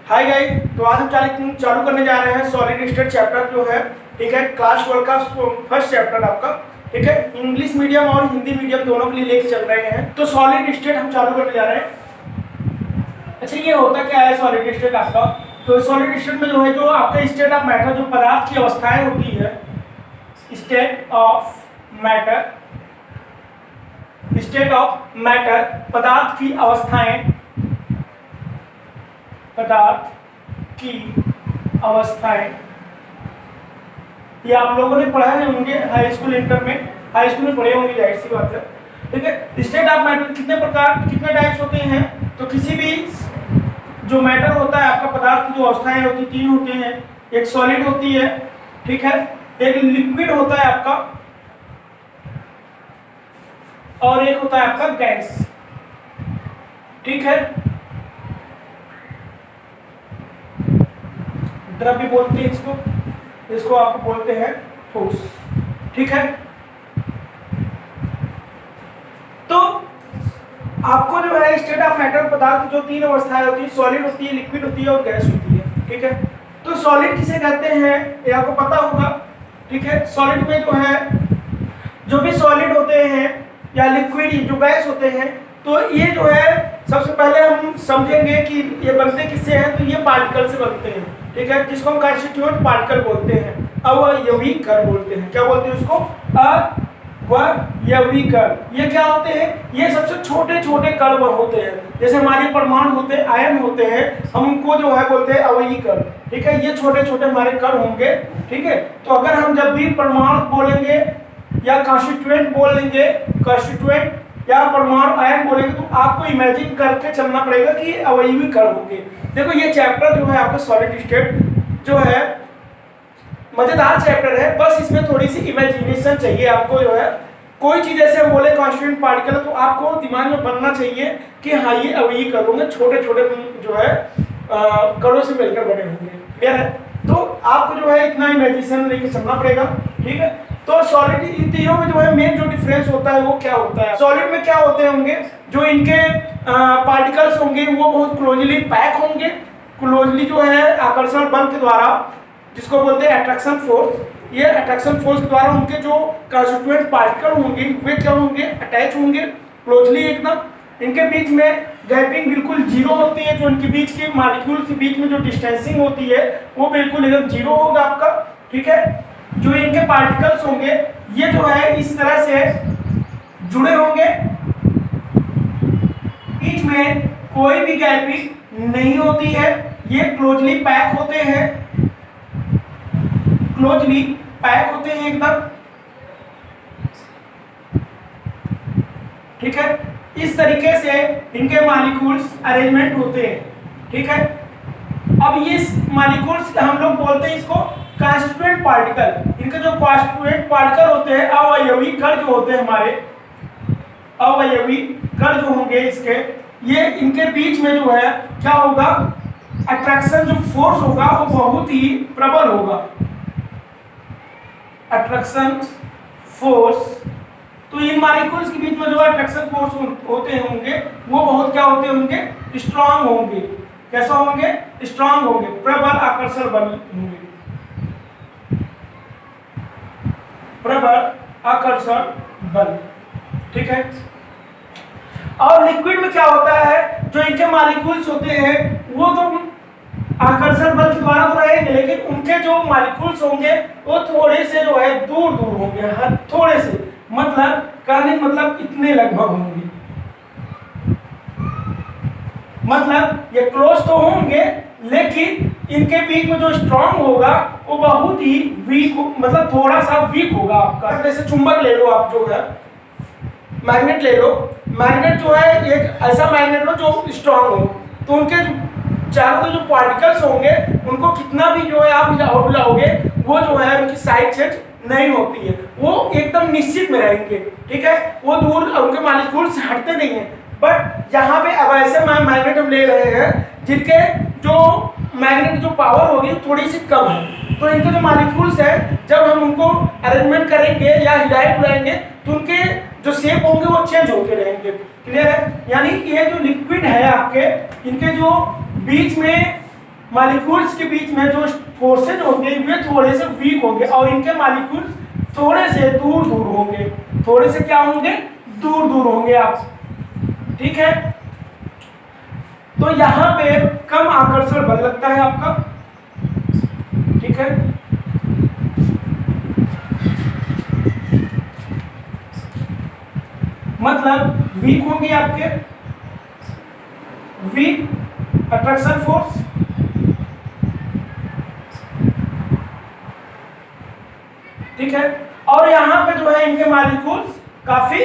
Hi guys, तो आज हम चालू करने जा रहे हैं सॉलिड स्टेट चैप्टर जो है, ठीक है। क्लास 12 का फर्स्ट चैप्टर आपका, ठीक है। इंग्लिश मीडियम और हिंदी मीडियम दोनों के लिए लेके चल रहे हैं। तो सॉलिड स्टेट हम चालू करने जा रहे हैं। अच्छा, ये होता क्या है सॉलिड स्टेट आपका? तो सॉलिड स्टेट में जो है, जो आपका स्टेट ऑफ मैटर, जो पदार्थ की अवस्थाएं होती है, state of matter, state of matter, पदार्थ की अवस्थाएं, पदार्थ की अवस्थाएं, ये आप लोगों ने पढ़ा है होंगे हाई स्कूल, इंटर में, हाई स्कूल में पढ़े होंगे, जाहिर सी बात है, ठीक है। स्टेट ऑफ मैटर कितने प्रकार, कितने टाइप्स होते हैं? तो किसी भी जो मैटर होता है आपका, पदार्थ की जो अवस्थाएं होती, तीन होती हैं। एक सॉलिड होती है, ठीक है, एक लिक्विड होता है आपका, और एक होता है आपका गैस, ठीक है। द्रव्य बोलते हैं इसको, इसको आप बोलते हैं ठोस, ठीक है। तो आपको जो है स्टेट ऑफ मैटर, पदार्थ की जो तीन अवस्थाएं होती है, सॉलिड होती है, लिक्विड होती है और गैस होती है, ठीक है। तो सॉलिड किसे कहते हैं ये आपको पता होगा, ठीक है। सॉलिड में जो है, जो भी सॉलिड होते हैं या लिक्विड जो गैस होते हैं, तो ये जो है सबसे पहले हम समझेंगे कि ये बनते किससे हैं। तो ये पार्टिकल से बनते हैं, ठीक है, जिसको हम कंस्टिट्यूएंट पार्टिकल बोलते हैं, अवयवी कण बोलते हैं। क्या बोलते हैं उसको? अवयवी कण। ये क्या होते हैं? ये सबसे छोटे छोटे कण होते हैं, जैसे हमारे परमाणु होते हैं, आयन होते हैं, हम उनको जो है बोलते हैं अवयवी कण, ठीक है। ये छोटे छोटे हमारे कण होंगे, ठीक है। तो अगर हम जब भी परमाणु बोलेंगे या कंस्टिट्यूएंट बोलेंगे, कंस्टिट्यूएंट या परमाणु आयन बोलेंगे, तो आपको इमेजिन करके चलना पड़ेगा कि अवयवी कण होंगे। देखो, ये चैप्टर जो है आपका सॉलिड स्टेट जो है मजेदार चैप्टर है, बस इसमें थोड़ी सी इमेजिनेशन चाहिए आपको। जो है कोई चीज ऐसे हम बोले कॉन्स्टिट्यूएंट पार्टिकल, तो आपको दिमाग में बनना चाहिए कि हाँ ये अवयवी कण होंगे, छोटे छोटे जो है कणों से मिलकर बने होंगे, क्लियर है। तो आपको जो है इतना इमेजिनेशन लेके चलना पड़ेगा, ठीक है। तो सॉलिड, इन तीनों में जो है मेन जो डिफरेंस होता है वो क्या होता है? सॉलिड में क्या होते होंगे, जो इनके पार्टिकल्स होंगे वो बहुत क्लोजली पैक होंगे, क्लोजली जो है आकर्षण बल के द्वारा, जिसको बोलते हैं अट्रैक्शन फोर्स। ये अट्रैक्शन फोर्स के द्वारा उनके जो कंस्टिट्यूएंट पार्टिकल होंगे वे क्या होंगे? अटैच होंगे क्लोजली एकदम। इनके बीच में गैपिंग बिल्कुल जीरो होती है, जो इनके बीच के मॉलिक्यूल के बीच में जो डिस्टेंसिंग होती है वो बिल्कुल एकदम जीरो होगा आपका, ठीक है। जो इनके पार्टिकल्स होंगे ये जो है इस तरह से जुड़े होंगे, बीच में कोई भी गैपिंग नहीं होती है, ये क्लोजली पैक होते हैं, क्लोजली पैक होते हैं एकदम, ठीक है। इस तरीके से इनके मॉलिक्यूल्स अरेंजमेंट होते हैं, ठीक है। अब ये मॉलिक्यूल्स हम लोग बोलते हैं इसको कंस्टिट्यूएंट पार्टिकल। इनके जो कंस्टिट्यूएंट पार्टिकल होते हैं, अवयवी कण जो होते हैं हमारे, अवयवी कण जो होंगे इसके, ये इनके बीच में जो है क्या होगा? अट्रैक्शन जो फोर्स होगा वो बहुत ही प्रबल होगा, अट्रैक्शन फोर्स। तो इन मॉलिक्यूल्स के बीच में जो अट्रैक्शन फोर्स होते होंगे वो बहुत क्या होते होंगे? स्ट्रांग होंगे। कैसा होंगे? स्ट्रांग होंगे, प्रबल आकर्षण बल होंगे, प्रबल आकर्षण बल, ठीक है। और लिक्विड में क्या होता है? जो इनके मॉलिक्यूल्स होते हैं वो तो आकर्षण बल के द्वारा तो रहेंगे, लेकिन उनके जो मॉलिक्यूल्स होंगे वो थोड़े से जो है दूर दूर होंगे, थोड़े से, मतलब कहने मतलब इतने लगभग होंगे, मतलब ये क्लोज तो होंगे लेकिन इनके बीच में जो स्ट्रांग होगा वो बहुत ही वीक, मतलब थोड़ा सा वीक होगा आपका। जैसे चुंबक ले लो आप, जो है मैग्नेट ले लो, मैग्नेट जो है एक ऐसा मैग्नेट लो जो स्ट्रांग हो, तो उनके चारों जो पार्टिकल्स होंगे उनको कितना भी जो है आप हिलाओगे वो जो है उनकी साइड चेंज नहीं होती है, वो एकदम निश्चित में रहेंगे, ठीक है। वो दूर उनके मॉलिक्यूल से हटते नहीं है। बट यहाँ पे अब ऐसे मैग्नेट हम ले रहे हैं जिनके जो मैग्नेट जो पावर होगी थोड़ी सी कम है, तो इनके जो मॉलिक्यूल्स हैं जब हम उनको अरेंजमेंट करेंगे या हिलाए बुलाएंगे तो उनके जो शेप होंगे वो चेंज होते रहेंगे, क्लियर है। यानी ये जो लिक्विड है आपके, इनके जो बीच में मॉलिक्यूल्स के बीच में जो फोर्सेज होंगे वे थोड़े से वीक होंगे और इनके मॉलिक्यूल्स थोड़े से दूर दूर होंगे, थोड़े से क्या होंगे, दूर दूर होंगे आप, ठीक है। तो यहां पे कम आकर्षण बल लगता है आपका, ठीक है। मतलब वीक होंगे आपके, वीक अट्रैक्शन फोर्स, ठीक है। और यहां पे जो है इनके मॉलिक्यूल्स काफी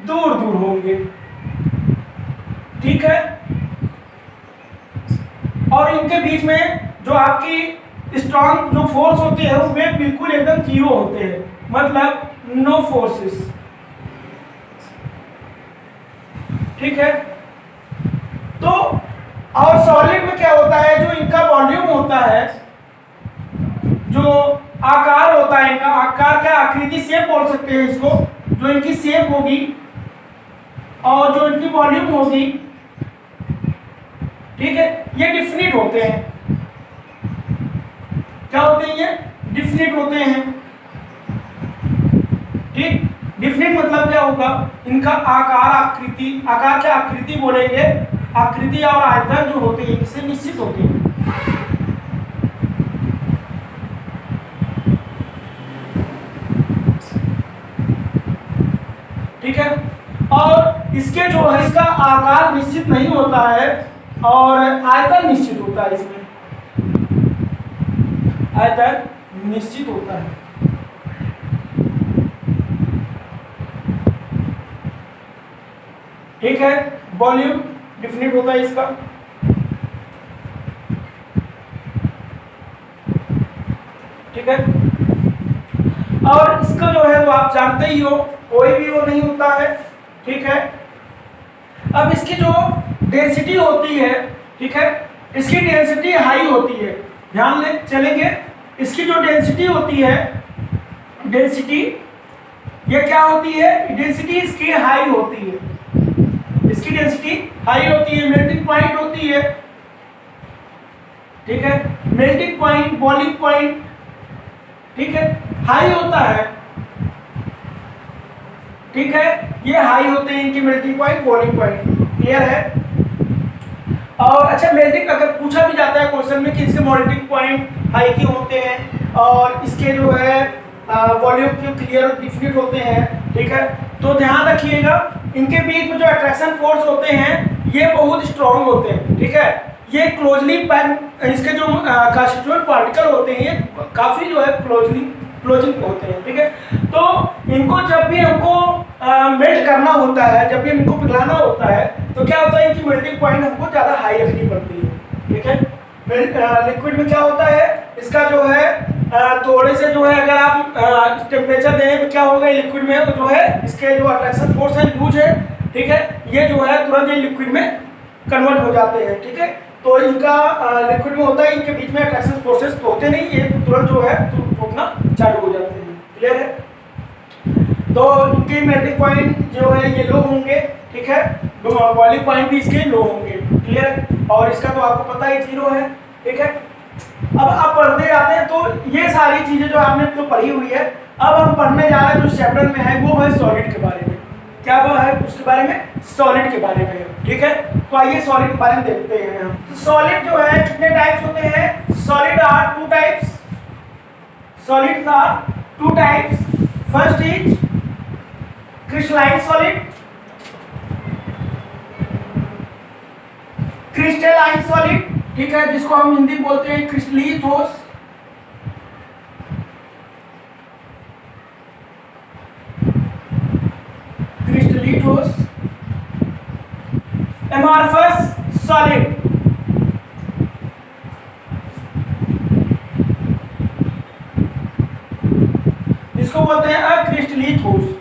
दूर दूर होंगे, ठीक है। और इनके बीच में जो आपकी स्ट्रॉन्ग जो फोर्स होती है वे बिल्कुल एकदम जीरो होते हैं, मतलब नो फोर्सेस, ठीक है। तो और सॉलिड में क्या होता है, जो इनका वॉल्यूम होता है, जो आकार होता है इनका, आकार क्या, आकृति, शेप बोल सकते हैं इसको, जो इनकी शेप होगी और जो इनकी वॉल्यूम होगी, ठीक है, ये डिफिनिट होते हैं। क्या होते हैं ये, डिफिनिट होते हैं, ठीक। डिफिनिट मतलब क्या होगा, इनका आकार, आकृति, आकार क्या, आकृति बोलेंगे, आकृति और आयतन जो होते हैं इससे निश्चित होते हैं, ठीक है। और इसके जो है इसका आकार निश्चित नहीं होता है और आयतन निश्चित होता है, इसमें आयतन निश्चित होता है, ठीक है। वॉल्यूम डिफिनिट होता है इसका, ठीक है। और इसका जो है वो आप जानते ही हो, कोई भी वो नहीं होता है, ठीक है। अब इसकी जो डेंसिटी होती है, ठीक है, इसकी डेंसिटी हाई होती है, ध्यान ले चलेंगे। इसकी जो डेंसिटी होती है, डेंसिटी ये क्या होती है, डेंसिटी इसकी हाई होती है, इसकी डेंसिटी हाई होती है, मेल्टिंग पॉइंट होती है, ठीक है। मेल्टिंग पॉइंट, बॉइलिंग पॉइंट, ठीक है, हाई होता है, ठीक है। ये हाई होते हैं इनके melting point, boiling point, clear है। और अच्छा, मेल्टिंग अगर पूछा भी जाता है क्वेश्चन में कि इसके मेल्टिंग पॉइंट हाई क्यों होते हैं और इसके जो है वॉल्यूम क्यों क्लियर डिफिनिट होते हैं, ठीक है, तो ध्यान रखिएगा इनके बीच में जो अट्रैक्शन फोर्स होते हैं ये बहुत स्ट्रॉन्ग होते हैं, ठीक है। ये क्लोजली पैक, इसके जो कंस्टिट्यूएंट पार्टिकल होते हैं ये काफी जो है क्लोजिंग होते हैं, ठीक है। तो इनको जब भी हमको मेल्ट करना होता है, जब भी इनको पिघलाना होता है, तो क्या होता है, इनकी मेल्टिंग पॉइंट हमको ज़्यादा हाई रखनी पड़ती है, ठीक है। लिक्विड में क्या होता है, इसका जो है थोड़े से जो है अगर आप टेम्परेचर देने पे क्या होगा, लिक्विड में जो है इसके जो अट्रैक्शन फोर्स है यूज है, ठीक है, ये जो है तुरंत ये लिक्विड में कन्वर्ट हो जाते हैं, ठीक है। तो इनका लिक्विड में होता है, इनके बीच में अट्रैक्शन फोर्सेस तो होते नहीं, ये तुरंत जो है टूटना चालू हो जाते हैं, क्लियर है। तो इनके मेल्टिंग पॉइंट जो है ये लो होंगे, ठीक है, बॉइलिंग पॉइंट भी इसके लो होंगे, क्लियर है। और इसका तो आपको पता ही जीरो है, ठीक है। अब आप पढ़ते जाते हैं तो ये सारी चीजें जो आपने तो पढ़ी हुई है, अब हम पढ़ने जा रहे हैं जो चैप्टर में है वो है सॉलिड के बारे में। क्या वो है, उसके बारे में, सॉलिड के बारे में, ठीक है। तो आइए सॉलिड के बारे में देखते हैं हम। तो सॉलिड जो है कितने टाइप्स होते हैं, solid are two types, solids are two types. First is crystalline solid, crystalline solid, ठीक है, जिसको हम हिंदी बोलते हैं क्रिस्टलीय ठोस। क्रिस्टलीय ठोस। एमॉर्फस सॉलिड, जिसको बोलते हैं अक्रिस्टलीय ठोस।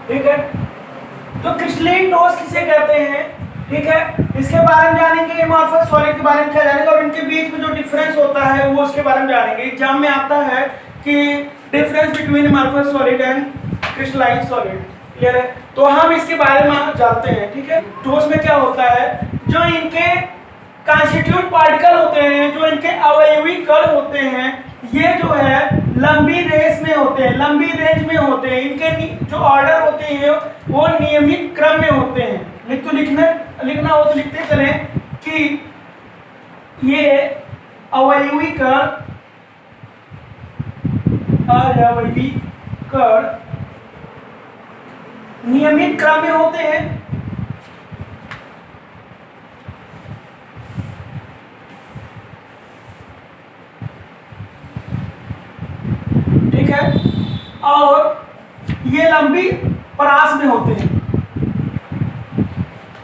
ठीक है, तो क्रिस्टलीय ठोस किसे कहते हैं, ठीक है, इसके बारे में जानेंगे, एमॉर्फस सॉलिड के बारे में क्या जानेंगे और इनके बीच में जो डिफरेंस होता है वो उसके बारे में जानेंगे। एग्जाम में आता है कि डिफरेंस बिटवीन अमorphous solid and crystalline solid. Clear है? तो हम इसके बारे में जानते हैं। ठीक है, तो उसमें क्या होता है, जो इनके कॉन्स्टिट्यूट पार्टिकल होते हैं, जो इनके अवयवी कण होते हैं, ये जो है लंबी रेस में होते हैं, लंबी रेंज में होते हैं। इनके जो ऑर्डर होते हैं वो नियमित क्रम में होते हैं। तो लिखना हो तो लिखते चलें कि ये अवयवी कण नियमित क्रम में होते हैं। ठीक है, और ये लंबी परास में होते हैं।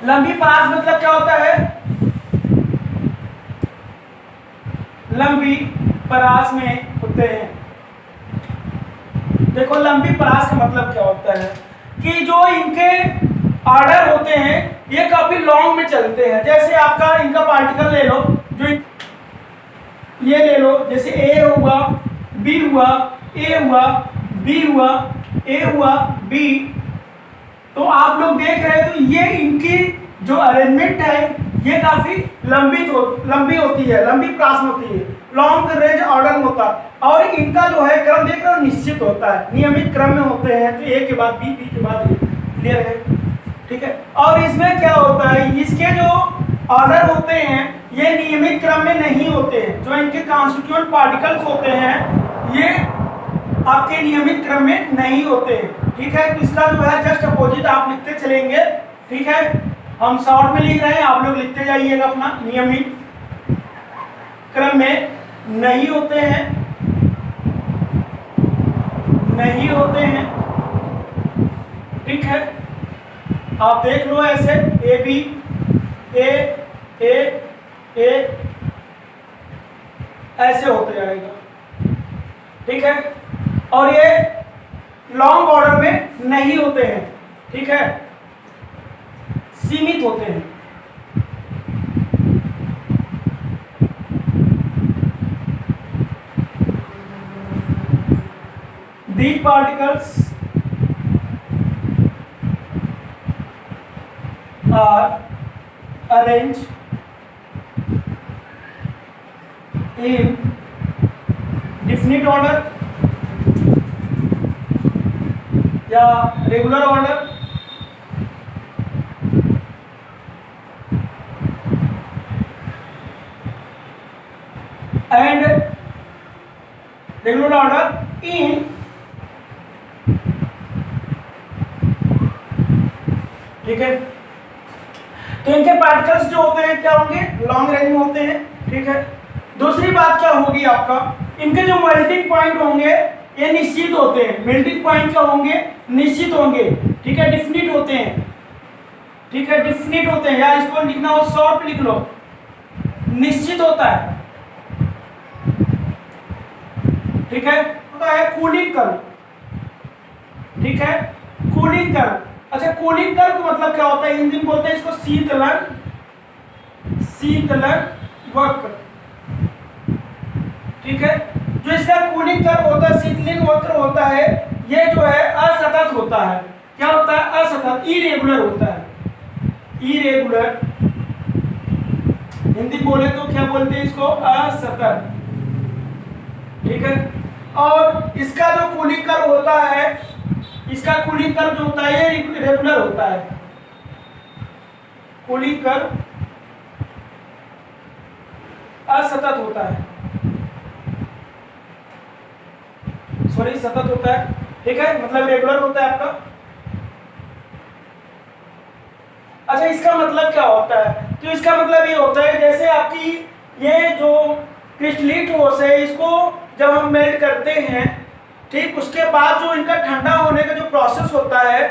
लंबी परास मतलब क्या होता है, लंबी परास में होते हैं। देखो लंबी परास का मतलब क्या होता है कि जो इनके ऑर्डर होते हैं ये काफी लॉन्ग में चलते हैं। जैसे आपका इनका पार्टिकल ले लो, जो ये ले लो, जैसे ए हुआ, बी हुआ, ए हुआ, बी हुआ, ए हुआ, बी। तो आप लोग देख रहे हैं तो ये इनकी जो अरेंजमेंट है ये काफी लंबी होती है, लंबी परास में होती है, लॉन्ग रेंज ऑर्डर में होता है। और इनका जो है क्रम देख रहे हो निश्चित होता है, नियमित क्रम में होते हैं। तो ए के बाद बी, बी के बाद ए। क्लियर है? ठीक है, और इसमें क्या होता है, इसके जो ऑर्डर होते हैं ये नियमित क्रम में नहीं होते हैं। जो इनके कॉन्स्टिट्यूएंट पार्टिकल्स होते हैं ये आपके नियमित क्रम में नहीं होते हैं। ठीक है, तो इसका जो है जस्ट अपोजिट आप लिखते चलेंगे। ठीक है, हम शॉर्ट में लिख रहे हैं, आप लोग लिखते जाइएगा अपना। नियमित क्रम में नहीं होते हैं, नहीं होते हैं। ठीक है, आप देख लो ऐसे ए बी, ए ए ए ऐसे होते जाएगा। ठीक है, और ये लॉन्ग ऑर्डर में नहीं होते हैं। ठीक है, सीमित होते हैं। These particles are arranged in definite order या regular order, and regular order in ठीक है। तो इनके पार्टिकल्स जो होते हैं क्या होंगे, लॉन्ग रेंज में होते हैं। ठीक है, दूसरी बात क्या होगी आपका, इनके जो मेल्टिंग पॉइंट होंगे ये निश्चित होते हैं। मेल्टिंग पॉइंट क्या होंगे, निश्चित होंगे। ठीक है, डिफिनिट होते हैं। ठीक है, डिफिनिट होते हैं, या इसको लिखना हो शॉर्ट लिख लो, निश्चित होता है। ठीक है, होता है कूलिंग कर्व। ठीक है, कूलिंग कर्व। अच्छा, कूलिंग कर्व का मतलब क्या होता है, हिंदी में बोलते हैं इसको शीतलन, शीतलन वक्र। ठीक है, जो इसका कूलिंग कर्व होता है, शीतलन वक्र होता है, ये जो है असतत होता है। क्या होता है, असतत, इरेगुलर होता है। इरेगुलर हिंदी बोले तो क्या बोलते हैं इसको, असतत। ठीक है, और इसका जो कूलिंग कर्व होता है, इसका कूलिंग कर्व जो होता है ये रेगुलर होता है। कूलिंग कर्व असतत होता है, सॉरी सतत होता है। ठीक है, मतलब रेगुलर होता है आपका। अच्छा, इसका मतलब क्या होता है, तो इसका मतलब ये होता है जैसे आपकी ये जो क्रिस्टलीन ठोस है इसको जब हम मेल्ट करते हैं, ठीक, उसके बाद जो इनका ठंडा होने का जो प्रोसेस होता है,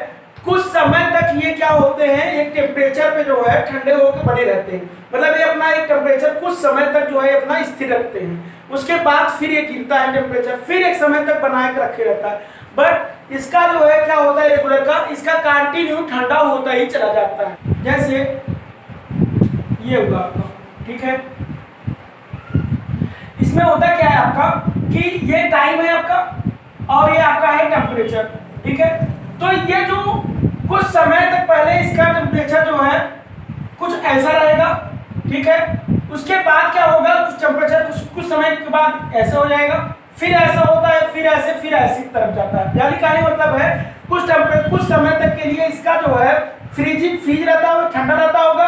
कुछ समय तक ये क्या होते हैं, एक टेम्परेचर पे जो है ठंडे होकर बने रहते हैं। मतलब ये अपना एक टेम्परेचर कुछ समय तक जो है अपना स्थिर रखते हैं। उसके बाद फिर ये गिरता है टेम्परेचर, फिर एक समय तक बना के रखे रहता है। बट इसका जो है क्या होता है रेगुलर का, इसका कंटिन्यू ठंडा होता ही चला जाता है। जैसे ये होगा आपका। ठीक है, इसमें होता क्या है आपका कि ये टाइम है आपका और ये आपका है टेम्परेचर, ठीक है। तो ये जो कुछ समय तक पहले इसका टेम्परेचर जो है कुछ ऐसा रहेगा, ठीक है। उसके बाद क्या होगा, कुछ टेम्परेचर कुछ समय के बाद ऐसा हो जाएगा, फिर ऐसा होता है, फिर ऐसी तरफ जाता है। यानी कहने मतलब है कुछ समय तक के लिए इसका जो है फ्रीज रहता होगा, ठंडा रहता होगा,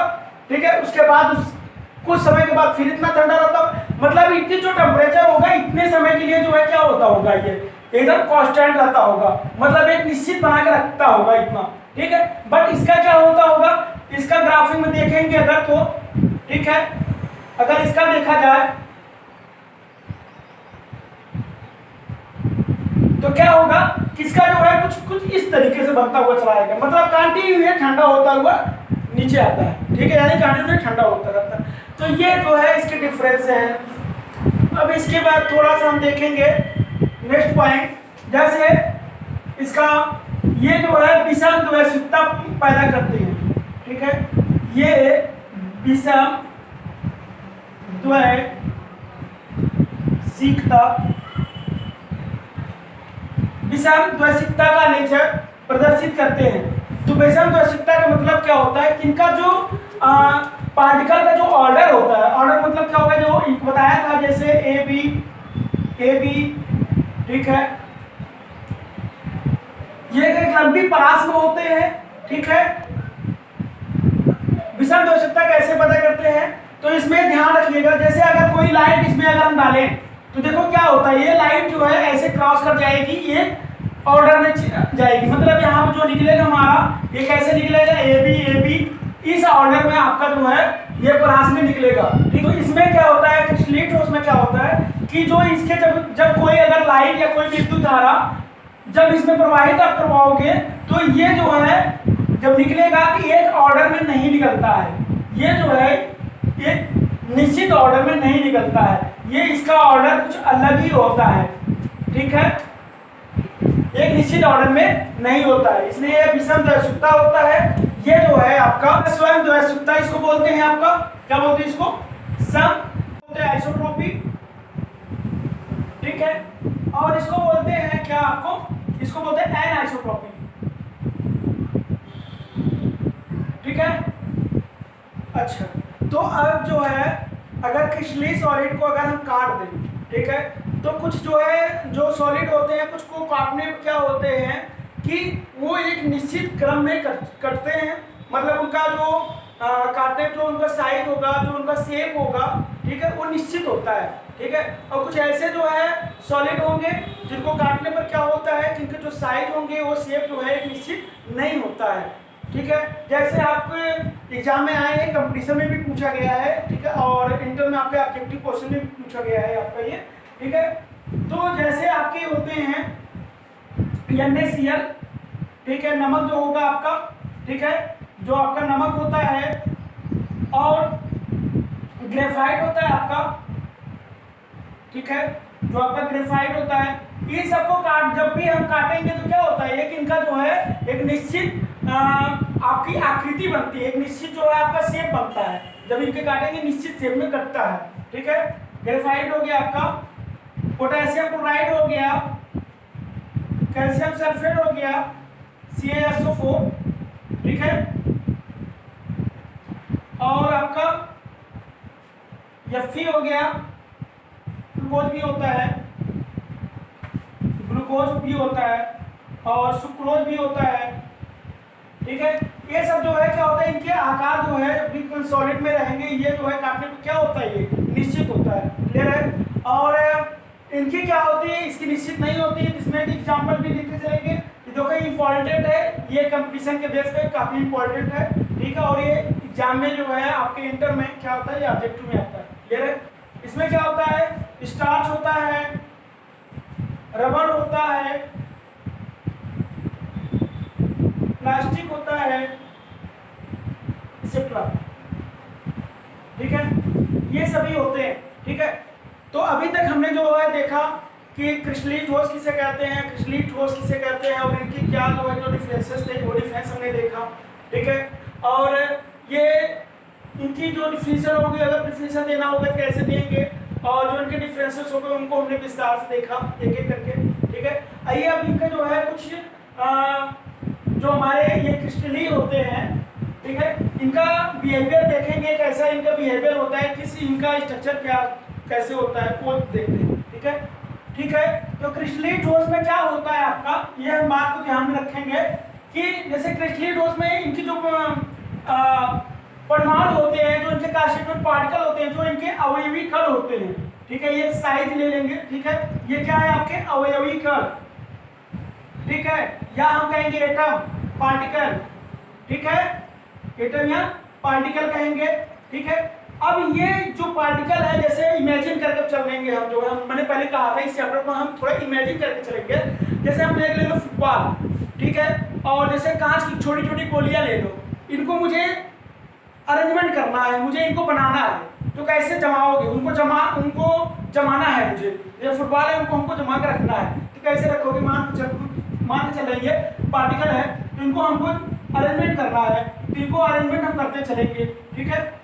ठीक है। उसके बाद कुछ समय के बाद फिर इतना ठंडा रहता होगा, मतलब इतनी जो टेम्परेचर होगा इतने समय के लिए जो है क्या होता होगा, ये एकदम कांस्टेंट रहता होगा, मतलब एक निश्चित बना के रखता होगा इतना, ठीक है। बट इसका क्या होता होगा, इसका ग्राफिक में देखेंगे अगर तो, ठीक है, अगर इसका देखा जाए तो क्या होगा, किसका जो है कुछ इस तरीके से बनता हुआ चला जाएगा, मतलब कंटिन्यू ठंडा होता हुआ नीचे आता है, ठीक है, यानी कंटिन्यू ठंडा होता रहता है। तो ये जो है इसके डिफरेंस है। अब इसके बाद थोड़ा सा हम देखेंगे नेक्स्ट पॉइंट, जैसे इसका ये जो है विषम द्वैशिकता पैदा करते हैं, ठीक है। ये विषम द्वैशिकता का नेचर प्रदर्शित करते हैं। तो विषम द्वैशिकता का मतलब क्या होता है, इनका जो पार्टिकल का जो ऑर्डर होता है, ऑर्डर मतलब क्या होगा, जो बताया था जैसे ए बी, ठीक है, ये एक लंबी परास में होते हैं, ठीक है। विषम द्वैशिकता कैसे पता करते हैं, तो इसमें ध्यान रखिएगा, जैसे अगर कोई लाइट इसमें अगर हम डालें तो देखो क्या होता है, ये लाइट जो है ऐसे क्रॉस कर जाएगी, ये ऑर्डर में जाएगी, मतलब यहाँ पर जो निकलेगा हमारा ये कैसे निकलेगा, ए बी इस ऑर्डर में आपका जो है ये परास में निकलेगा, ठीक। तो इसमें क्या होता है, क्रिस्टलीट ठोस में क्या होता है कि जो इसके जब कोई अगर लाइट या कोई विद्युत धारा जब इसमें प्रवाहित आप करवाओगे तो ये जो है जब निकलेगा कि एक ऑर्डर में नहीं निकलता है, ये जो है ये निश्चित ऑर्डर में नहीं निकलता है, ये इसका ऑर्डर कुछ अलग ही होता है, ठीक है, एक निश्चित ऑर्डर में नहीं होता है, इसलिए ये विषम द्वैशिकता होता है। ये जो है आपका स्वयं द्वैशिकता इसको बोलते हैं, आपका क्या बोलते हैं, इसको सम बोलते हैं आइसोट्रोपी, ठीक है। और इसको बोलते हैं क्या, आपको इसको बोलते हैं एन आइसोट्रोपी, ठीक है। अच्छा, तो अब जो है अगर क्रिस्टलीय सॉलिड को अगर हम काट दें, ठीक है, तो कुछ जो है जो सॉलिड होते हैं कुछ को काटने में क्या होते हैं कि वो एक निश्चित क्रम में कटते हैं, मतलब उनका जो काटने जो उनका साइज होगा, जो उनका शेप होगा, ठीक है, वो निश्चित होता है, ठीक है। और कुछ ऐसे जो है सॉलिड होंगे जिनको काटने पर क्या होता है, जिनके जो साइज होंगे वो शेप जो है एक निश्चित नहीं होता है, ठीक है। जैसे आपके एग्जाम में आए हैं, कंपटीशन में भी पूछा गया है, ठीक है, और इंटर में आपके ऑब्जेक्टिव क्वेश्चन में भी पूछा गया है आपका ये, ठीक है। तो जैसे आपके होते हैं NaCl, ठीक है, नमक जो होगा आपका, ठीक है, जो आपका नमक होता है, और ग्रेफाइट होता है आपका, ठीक है, जो आपका ग्रेफाइट होता है, इन सबको जब भी हम काटेंगे तो क्या होता है, एक इनका जो है एक निश्चित आपकी आकृति बनती है, एक निश्चित जो है आपका शेप बनता है, जब इनके काटेंगे निश्चित शेप में कटता है, ठीक है। ग्रेफाइट हो गया आपका, पोटेशियम क्लोराइड हो गया, कैल्शियम सल्फेट हो गया, CaSO4, ठीक है, और आपका Fe हो गया, ग्लूकोज भी होता है, ग्लूकोज भी होता है, और सुक्रोज भी होता है, ठीक है। ये सब जो है क्या होता है, इनके आकार जो है बिल्कुल सॉलिड में रहेंगे, ये जो है काटने में क्या होता है, ये निश्चित होता है, क्लियर है। और इनकी क्या होती है, इसकी निश्चित नहीं होती है, इसमें एग्जाम्पल भी लिखते चलेंगे, जो कि इम्पोर्टेंट है, ये कंपटीशन के बेस पे काफी इंपॉर्टेंट है, ठीक है। और ये एग्जाम में जो है आपके इंटर में क्या होता है, ये ऑब्जेक्टिव में आता है, क्लियर है। इसमें क्या होता है, स्टार्च होता है, रबड़ होता है, प्लास्टिक होता है, एक्सेट्रा, ठीक है, ये सभी होते हैं, ठीक है। तो अभी तक हमने जो है देखा कि क्रिस्टलीय ठोस किसे कहते हैं, क्रिस्टलीय ठोस किसे कहते हैं, और इनकी क्या जो है जो डिफरेंसेस थे वो डिफरेंस हमने देखा, ठीक है। और ये इनकी जो डिफिनेशन होगी, अगर डिफिनेशन देना होगा कैसे देंगे, और जो इनके डिफरेंसेस होंगे उनको हमने विस्तार से देखा एक एक करके, ठीक है। आइए अब इनका जो है कुछ जो हमारे ये क्रिस्टली होते हैं, ठीक है, इनका बिहेवियर देखेंगे, कैसा इनका बिहेवियर होता है, किस इनका स्ट्रक्चर क्या कैसे होता है वो देखते हैं। ठीक है, ठीक है। तो क्रिस्टली ठोस में क्या होता है आपका, ये हम बात को ध्यान में रखेंगे कि जैसे क्रिस्टली ठोस में इनकी जो परमाणु होते हैं, जो इनके कांस्टिट्यूएंट पार्टिकल होते हैं, जो इनके अवयवी कण होते हैं, ठीक है, ये साइज ले लेंगे। ठीक है, ये क्या है आपके अवयवी कण, ठीक है, या हम कहेंगे एटम पार्टिकल, ठीक है, एटम या पार्टिकल कहेंगे। ठीक है, अब ये जो पार्टिकल है, जैसे इमेजिन करके चल लेंगे हम, जो हम मैंने पहले कहा था इस चैप्टर में हम थोड़ा इमेजिन करके चलेंगे। जैसे हम देख ले लो फुटबॉल, ठीक है, और जैसे कांच की छोटी छोटी गोलियां ले लो, इनको मुझे अरेंजमेंट करना है, मुझे इनको बनाना है, तो कैसे जमाओगे, उनको जमाना है मुझे, ये फुटबॉल है, उनको हमको जमा कर रखना है, तो कैसे रखोगे, मान के चलेंगे पार्टिकल है, तो इनको हमको अरेंजमेंट करना है, तो इनको अरेंजमेंट हम करते चलेंगे। ठीक है,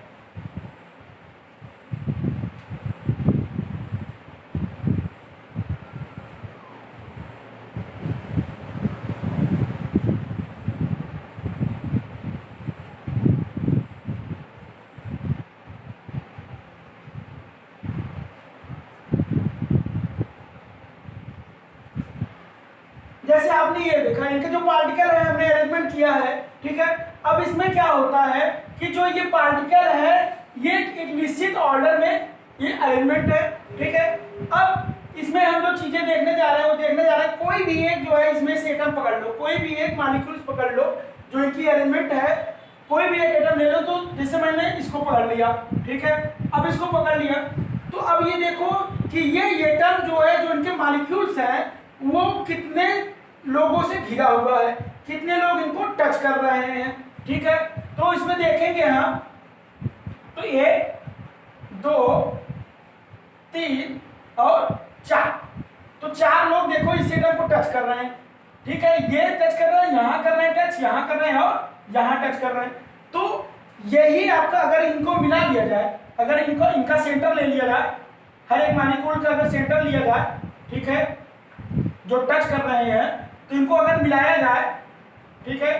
जैसे आपने ये देखा, इनके जो पार्टिकल है हमने अरेंजमेंट किया है। ठीक है, अब इसमें क्या होता है कि जो ये पार्टिकल है ये एक निश्चित ऑर्डर में ये अरेंजमेंट है। ठीक है, अब इसमें हम जो चीजें देखने जा रहे हैं वो देखने जा रहे हैं, कोई भी एक जो है इसमें से एटम पकड़ लो, कोई भी एक मॉलिक्यूल्स पकड़ लो जो इनकी अरेंजमेंट है, कोई भी एक एटम ले लो, तो जैसे मैंने इसको पकड़ लिया, ठीक है, अब इसको पकड़ लिया, तो अब ये देखो कि ये एटम जो है, जो इनके मॉलिक्यूल्स हैं, वो कितने लोगों से घिरा हुआ है, कितने लोग इनको टच कर रहे हैं। ठीक है, तो इसमें देखेंगे हम, तो 1 2 3 और 4, तो 4 लोग देखो इस एटम को टच कर रहे हैं। ठीक है, ये टच कर रहे हैं, यहाँ कर रहे हैं टच, यहाँ कर रहे हैं और यहाँ टच कर रहे हैं। तो यही आपका, अगर इनको मिला दिया जाए, अगर इनका सेंटर ले लिया जाए, हर एक मॉलिक्यूल का अगर सेंटर लिया जाए, ठीक है, जो टच कर रहे हैं, तो इनको अगर मिलाया जाए, ठीक है,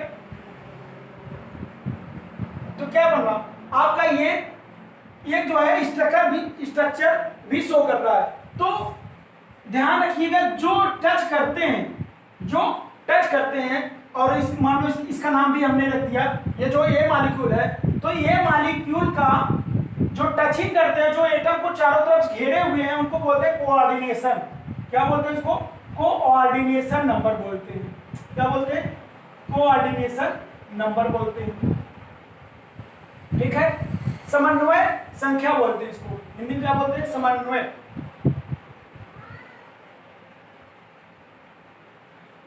तो क्या बन रहा आपका ये जो है स्ट्रक्चर भी शो कर रहा है। तो ध्यान रखिएगा, जो टच करते हैं और इस मान लो इसका नाम भी हमने रख दिया, ये जो ये मॉलिक्यूल है, तो ये मॉलिक्यूल का जो टचिंग करते हैं, जो एटम को चारों तरफ घेरे हुए हैं, उनको बोलते हैं कोऑर्डिनेशन। क्या बोलते हैं इसको? कोऑर्डिनेशन नंबर बोलते हैं। क्या बोलते हैं? कोऑर्डिनेशन नंबर बोलते हैं। ठीक है, समन्वय संख्या बोलते हैं इसको, हिंदी में क्या बोलते हैं? समन्वय।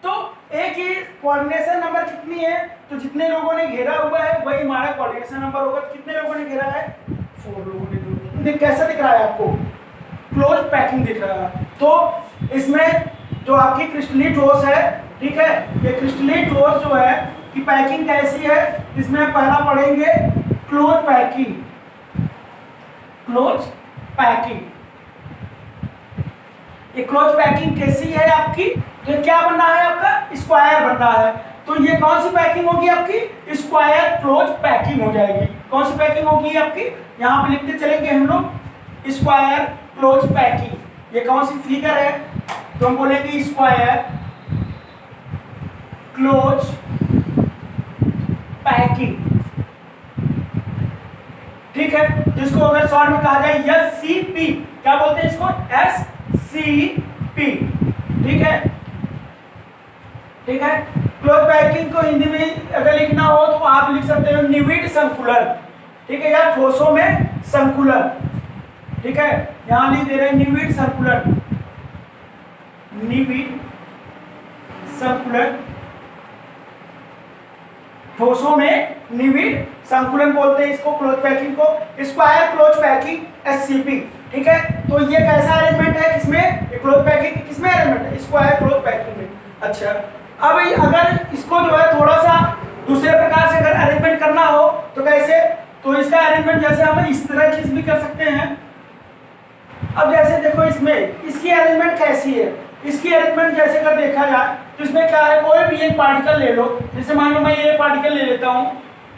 तो एक ही कोऑर्डिनेशन नंबर कितनी है, तो जितने लोगों ने घेरा हुआ है वही हमारा कोऑर्डिनेशन नंबर होगा। कितने लोगों ने घेरा है? 4 लोगों ने। कैसा दिख रहा है आपको? क्लोज पैकिंग दिख रहा है। तो इसमें जो आपकी क्रिस्टलीय ठोस है, ठीक है, ये क्रिस्टलीय ठोस जो है कि पैकिंग कैसी है, इसमें पहला पढ़ेंगे क्लोज पैकिंग। क्लोज पैकिंग, ये क्लोज पैकिंग कैसी है आपकी? तो क्या बनना है आपका? स्क्वायर बनना है। तो ये कौन सी पैकिंग होगी आपकी? स्क्वायर क्लोज पैकिंग हो जाएगी। कौन सी पैकिंग होगी आपकी? यहाँ पे लिखते चलेंगे हम लोग, स्क्वायर क्लोज पैकिंग। ये कौन सी फिगर है? तो हम बोलेंगे स्क्वायर क्लोज पैकिंग। ठीक है, जिसको अगर शॉर्ट में कहा जाए SCP, क्या बोलते हैं इसको? SCP। ठीक है, ठीक है। क्लोज पैकिंग को हिंदी में अगर लिखना हो तो आप लिख सकते हो निविड संकुलन। ठीक है, या ठोसों में संकुलन। ठीक है, यहां लिख दे रहे हैं निविड संकुलन। निविड संकुलन, ठोसों में निविड संकुलन बोलते हैं इसको, क्लोज पैकिंग को। Square close packing SCP। ठीक है, तो ये कैसा अरेंजमेंट है? किसमें? क्लोज पैकिंग किसमें अरेंजमेंट है? स्क्वायर क्लोज पैकिंग में। अच्छा, अब अगर इसको जो है थोड़ा सा दूसरे प्रकार से अगर अरेंजमेंट करना हो तो कैसे? तो इसका अरेंजमेंट जैसे हम इस तरह की भी कर सकते हैं। अब जैसे देखो इसमें इसकी अरेंजमेंट कैसी है? इसकी अरेंजमेंट जैसे कर देखा जाए तो इसमें क्या है, कोई भी एक पार्टिकल ले लो, जैसे मान लो मैं ये पार्टिकल ले लेता हूँ,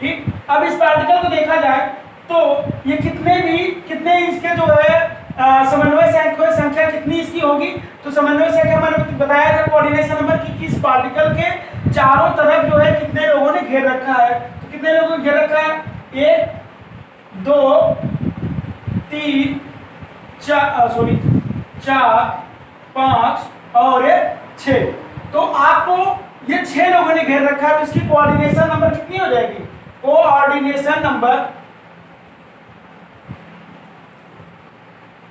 ठीक। अब इस पार्टिकल को देखा जाए तो ये कितने इसके जो है समन्वय संख्या कितनी इसकी होगी, तो समन्वय संख्या मैंने बताया था कोऑर्डिनेशन नंबर की, किस पार्टिकल के चारों तरफ जो है कितने लोगों ने घेर रखा है। तो कितने लोगों ने घेर रखा है, 1 2 3 4 5 और 6। तो आपको ये 6 लोगों ने घेर रखा है, तो इसकी कोऑर्डिनेशन नंबर कितनी हो जाएगी, कोऑर्डिनेशन नंबर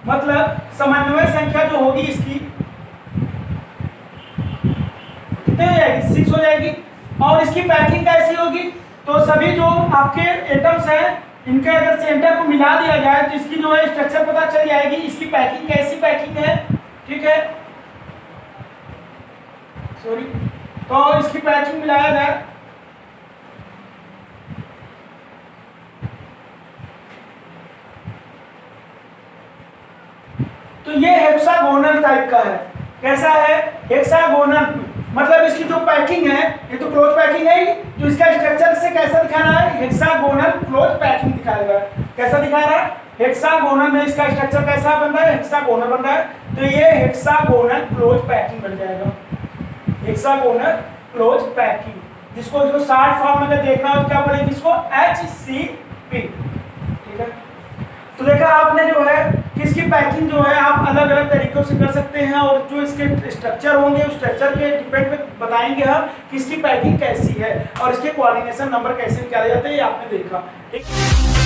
मतलब समन्वय संख्या जो होगी इसकी कितनी हो जाएगी, 6 हो जाएगी। और इसकी पैकिंग कैसी होगी, तो सभी जो आपके एटम्स हैं इनके अगर सेंटर को मिला दिया जाए तो इसकी जो है स्ट्रक्चर पता चल जाएगी। इसकी पैकिंग कैसी पैकिंग है, ठीक है, सॉरी, तो इसकी पैकिंग मिलाया जाए तो ये हेक्सागोनल टाइप का है। कैसा है, हेक्सागोनल, मतलब इसकी जो पैकिंग है ये तो क्लोज पैकिंग है, तो इसका स्ट्रक्चर से कैसा दिखाना है, हेक्सागोनल क्लोज पैकिंग दिखाएगा। कैसा दिखा रहा है, हेक्सागोनल में इसका स्ट्रक्चर कैसा बन रहा है, हेक्सागोनल बन रहा है, तो ये हेक्सागोनल क्लोज पैकिंग बन जाएगा, हेक्सागोनल क्लोज पैकिंग, जिसको जो शॉर्ट फॉर्म में देखना हो तो क्या बोलेंगे इसको, HCP, ठीक है। तो देखा आपने जो है किसकी पैकिंग जो है आप अलग अलग तरीकों से कर सकते हैं, और जो इसके स्ट्रक्चर होंगे उस स्ट्रक्चर के डिपेंड पे बताएंगे हम किसकी पैकिंग कैसी है और इसके कोऑर्डिनेशन नंबर कैसे निकाले जाते हैं, ये आपने देखा, ठीक।